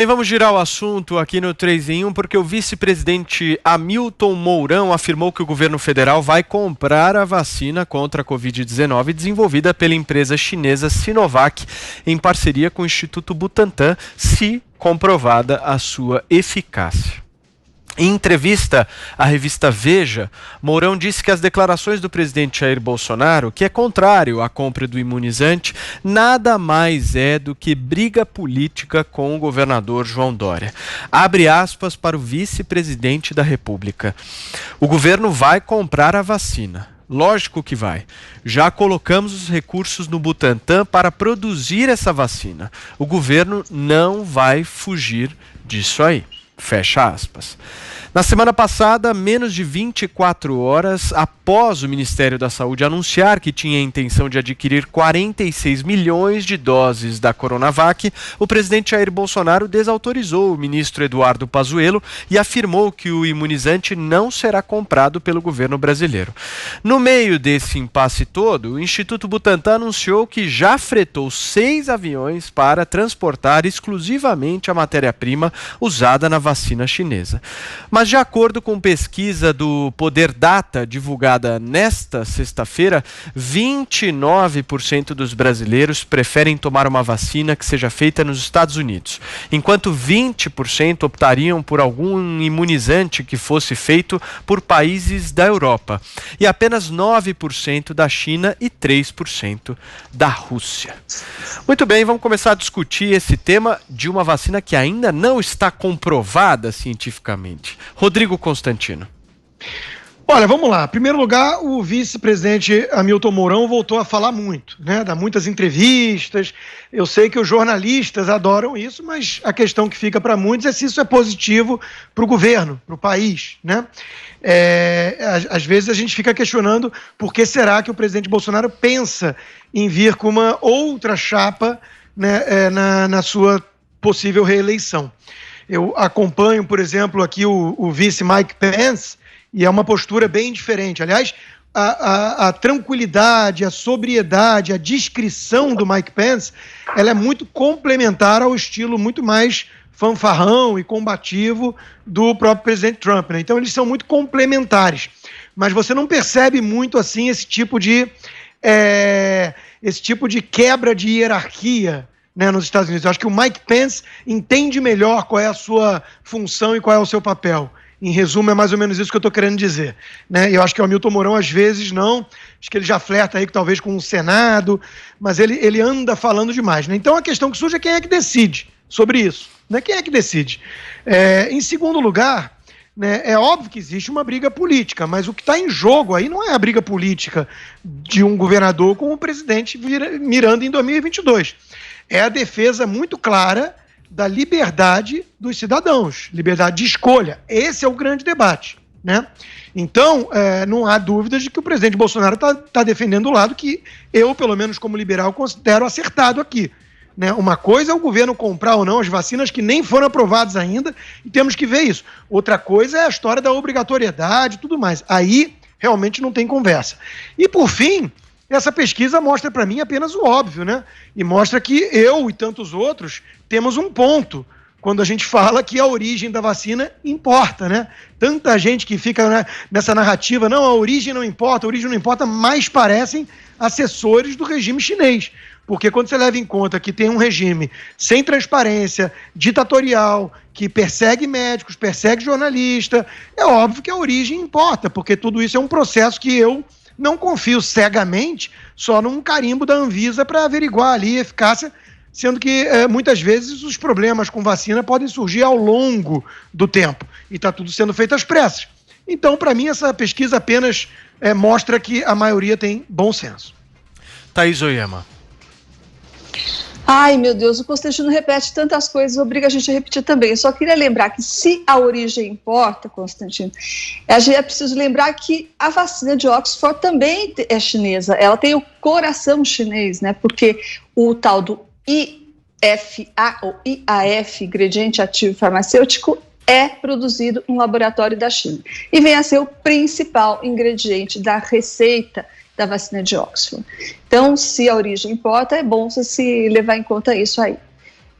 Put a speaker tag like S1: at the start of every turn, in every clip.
S1: E vamos girar o assunto aqui no 3 em 1, porque o vice-presidente Hamilton Mourão afirmou que o governo federal vai comprar a vacina contra a Covid-19 desenvolvida pela empresa chinesa Sinovac, em parceria com o Instituto Butantan, se comprovada a sua eficácia. Em entrevista à revista Veja, Mourão disse que as declarações do presidente Jair Bolsonaro, que é contrário à compra do imunizante, nada mais é do que briga política com o governador João Dória. Abre aspas para o vice-presidente da República. O governo vai comprar a vacina. Lógico que vai. Já colocamos os recursos no Butantan para produzir essa vacina. O governo não vai fugir disso aí. Fecha aspas. Na semana passada, menos de 24 horas após o Ministério da Saúde anunciar que tinha a intenção de adquirir 46 milhões de doses da Coronavac, o presidente Jair Bolsonaro desautorizou o ministro Eduardo Pazuello e afirmou que o imunizante não será comprado pelo governo brasileiro. No meio desse impasse todo, o Instituto Butantan anunciou que já fretou 6 aviões para transportar exclusivamente a matéria-prima usada na vacina chinesa. Mas, de acordo com pesquisa do Poder Data, divulgada nesta sexta-feira, 29% dos brasileiros preferem tomar uma vacina que seja feita nos Estados Unidos, enquanto 20% optariam por algum imunizante que fosse feito por países da Europa, e apenas 9% da China e 3% da Rússia. Muito bem, vamos começar a discutir esse tema de uma vacina que ainda não está comprovada cientificamente. Rodrigo Constantino.
S2: Olha, vamos lá. Em primeiro lugar, o vice-presidente Hamilton Mourão voltou a falar muito, né? Dá muitas entrevistas. Eu sei que os jornalistas adoram isso, mas a questão que fica para muitos é se isso é positivo para o governo, para o país, né? Às vezes a gente fica questionando por que será que o presidente Bolsonaro pensa em vir com uma outra chapa, né, na sua possível reeleição. Eu acompanho, por exemplo, aqui o vice Mike Pence, e é uma postura bem diferente. Aliás, a tranquilidade, a sobriedade, a discrição do Mike Pence, ela é muito complementar ao estilo muito mais fanfarrão e combativo do próprio presidente Trump, né? Então, eles são muito complementares. Mas você não percebe muito, assim, esse tipo de quebra de hierarquia, né, nos Estados Unidos. Eu acho que o Mike Pence entende melhor qual é a sua função e qual é o seu papel. Em resumo, é mais ou menos isso que eu estou querendo dizer, né? Eu acho que o Hamilton Mourão, às vezes, não. Acho que ele já flerta aí, talvez, com o Senado, mas ele anda falando demais, né? Então, a questão que surge é quem é que decide sobre isso, né? Quem é que decide? Em segundo lugar, né, é óbvio que existe uma briga política, mas o que está em jogo aí não é a briga política de um governador com o presidente mirando em 2022. É a defesa muito clara da liberdade dos cidadãos, liberdade de escolha. Esse é o grande debate, né? Então, não há dúvida de que o presidente Bolsonaro está defendendo o lado que eu, pelo menos como liberal, considero acertado aqui, né? Uma coisa é o governo comprar ou não as vacinas que nem foram aprovadas ainda, e temos que ver isso. Outra coisa é a história da obrigatoriedade e tudo mais. Aí, realmente não tem conversa. E, por fim, essa pesquisa mostra para mim apenas o óbvio, né? E mostra que eu e tantos outros temos um ponto quando a gente fala que a origem da vacina importa, né? Tanta gente que fica, né, nessa narrativa, não, a origem não importa, mais parecem assessores do regime chinês. Porque quando você leva em conta que tem um regime sem transparência, ditatorial, que persegue médicos, persegue jornalista, é óbvio que a origem importa, porque tudo isso é um processo que eu não confio cegamente só num carimbo da Anvisa para averiguar ali a eficácia, sendo que muitas vezes os problemas com vacina podem surgir ao longo do tempo e está tudo sendo feito às pressas. Então, para mim, essa pesquisa apenas mostra que a maioria tem bom senso.
S1: Thaís Oyama.
S3: Ai, meu Deus, o Constantino repete tantas coisas, obriga a gente a repetir também. Eu só queria lembrar que se a origem importa, Constantino, é preciso lembrar que a vacina de Oxford também é chinesa. Ela tem o coração chinês, né? Porque o tal do IFA, ou IAF, ingrediente ativo farmacêutico, é produzido no laboratório da China. E vem a ser o principal ingrediente da receita da vacina de Oxford. Então, se a origem importa, é bom você se levar em conta isso aí.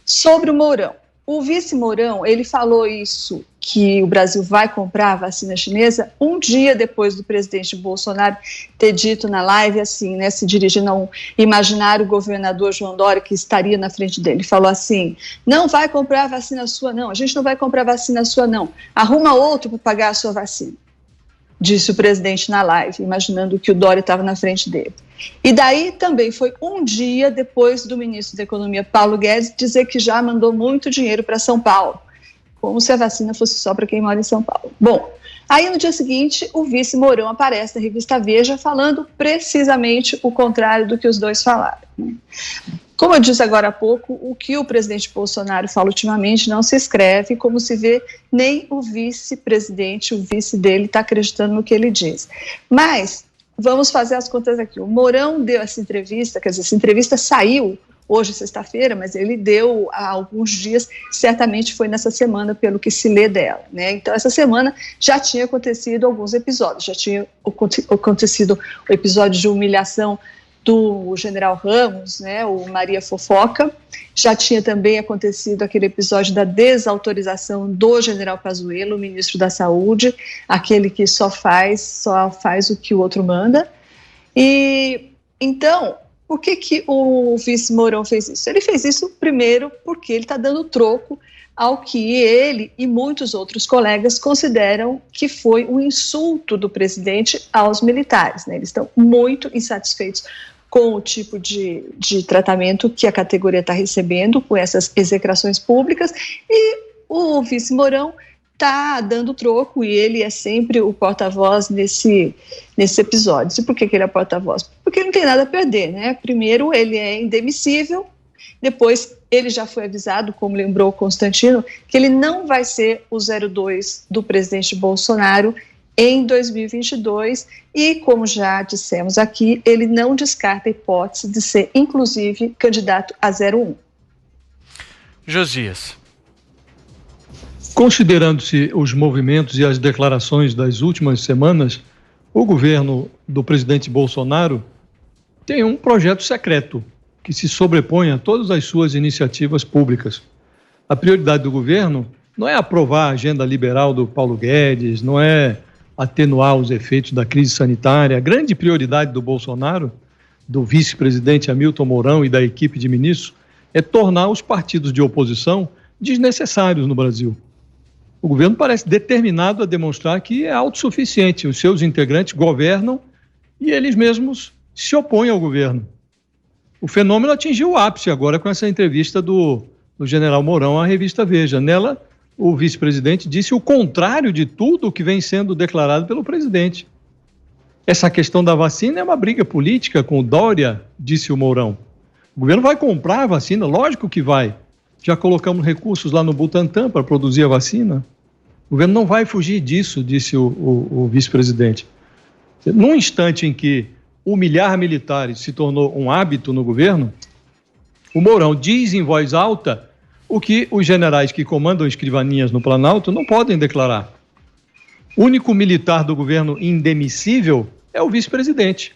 S3: Sobre o Mourão. o vice Mourão, ele falou isso, que o Brasil vai comprar a vacina chinesa, um dia depois do presidente Bolsonaro ter dito na live, assim, né, se dirigindo a um imaginário governador João Dória, que estaria na frente dele, falou assim: não vai comprar a vacina sua, não, a gente não vai comprar a vacina sua, não, arruma outro para pagar a sua vacina, disse o presidente na live, imaginando que o Dória estava na frente dele. E daí também foi um dia depois do ministro da Economia, Paulo Guedes, dizer que já mandou muito dinheiro para São Paulo, como se a vacina fosse só para quem mora em São Paulo. Bom, aí no dia seguinte, o vice Mourão aparece na revista Veja falando precisamente o contrário do que os dois falaram. Como eu disse agora há pouco, o que o presidente Bolsonaro fala ultimamente não se escreve, como se vê, nem o vice-presidente, o vice dele, está acreditando no que ele diz. Mas vamos fazer as contas aqui. O Mourão deu essa entrevista, quer dizer, essa entrevista saiu hoje, sexta-feira, mas ele deu há alguns dias, certamente foi nessa semana, pelo que se lê dela, né? Então, essa semana já tinha acontecido alguns episódios, já tinha acontecido o episódio de humilhação do general Ramos, né, o Maria Fofoca, já tinha também acontecido aquele episódio da desautorização do general Pazuello, o ministro da Saúde, aquele que só faz o que o outro manda. E então, por que o vice Mourão fez isso? Ele fez isso primeiro porque ele está dando troco ao que ele e muitos outros colegas consideram que foi um insulto do presidente aos militares, né? Eles estão muito insatisfeitos com o tipo de tratamento que a categoria está recebendo, com essas execrações públicas, e o vice Mourão está dando troco, e ele é sempre o porta-voz nesse episódio. E por que ele é porta-voz? Porque ele não tem nada a perder, né? Primeiro, ele é indemissível, depois ele já foi avisado, como lembrou o Constantino, que ele não vai ser o 02 do presidente Bolsonaro em 2022, e como já dissemos aqui, ele não descarta a hipótese de ser, inclusive, candidato a 01.
S1: Josias.
S4: Considerando-se os movimentos e as declarações das últimas semanas, o governo do presidente Bolsonaro tem um projeto secreto que se sobrepõe a todas as suas iniciativas públicas. A prioridade do governo não é aprovar a agenda liberal do Paulo Guedes, não é atenuar os efeitos da crise sanitária. A grande prioridade do Bolsonaro, do vice-presidente Hamilton Mourão e da equipe de ministros, é tornar os partidos de oposição desnecessários no Brasil. O governo parece determinado a demonstrar que é autossuficiente. Os seus integrantes governam e eles mesmos se opõem ao governo. O fenômeno atingiu o ápice agora com essa entrevista do general Mourão à revista Veja. Nela, o vice-presidente disse o contrário de tudo o que vem sendo declarado pelo presidente. Essa questão da vacina é uma briga política com o Dória, disse o Mourão. O governo vai comprar a vacina? Lógico que vai. Já colocamos recursos lá no Butantan para produzir a vacina. O governo não vai fugir disso, disse o vice-presidente. Num instante em que humilhar militares se tornou um hábito no governo, o Mourão diz em voz alta o que os generais que comandam escrivaninhas no Planalto não podem declarar. O único militar do governo indemissível é o vice-presidente.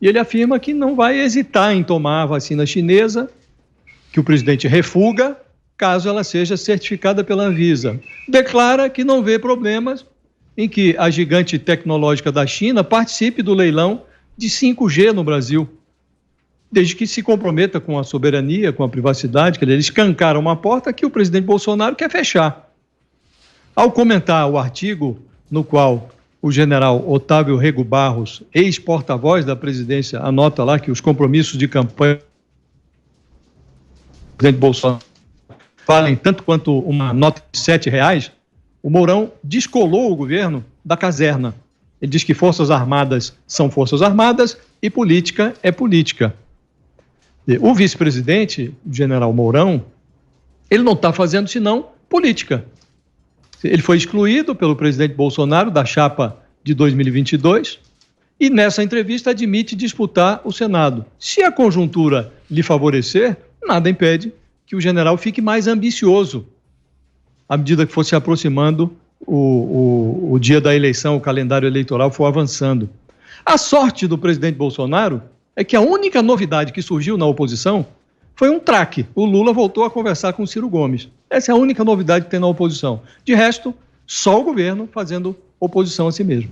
S4: E ele afirma que não vai hesitar em tomar a vacina chinesa, que o presidente refuga, caso ela seja certificada pela Anvisa. Declara que não vê problemas em que a gigante tecnológica da China participe do leilão de 5G no Brasil, desde que se comprometa com a soberania, com a privacidade, que eles escancaram uma porta que o presidente Bolsonaro quer fechar. Ao comentar o artigo no qual o general Otávio Rego Barros, ex-porta-voz da presidência, anota lá que os compromissos de campanha do presidente Bolsonaro valem tanto quanto uma nota de R$7, o Mourão descolou o governo da caserna. Ele diz que Forças Armadas são Forças Armadas e política é política. O vice-presidente, o general Mourão, ele não está fazendo senão política. Ele foi excluído pelo presidente Bolsonaro da chapa de 2022 e nessa entrevista admite disputar o Senado. Se a conjuntura lhe favorecer, nada impede que o general fique mais ambicioso à medida que for se aproximando o dia da eleição, o calendário eleitoral for avançando. A sorte do presidente Bolsonaro é que a única novidade que surgiu na oposição foi um traque. O Lula voltou a conversar com o Ciro Gomes. Essa é a única novidade que tem na oposição. De resto, só o governo fazendo oposição a si mesmo.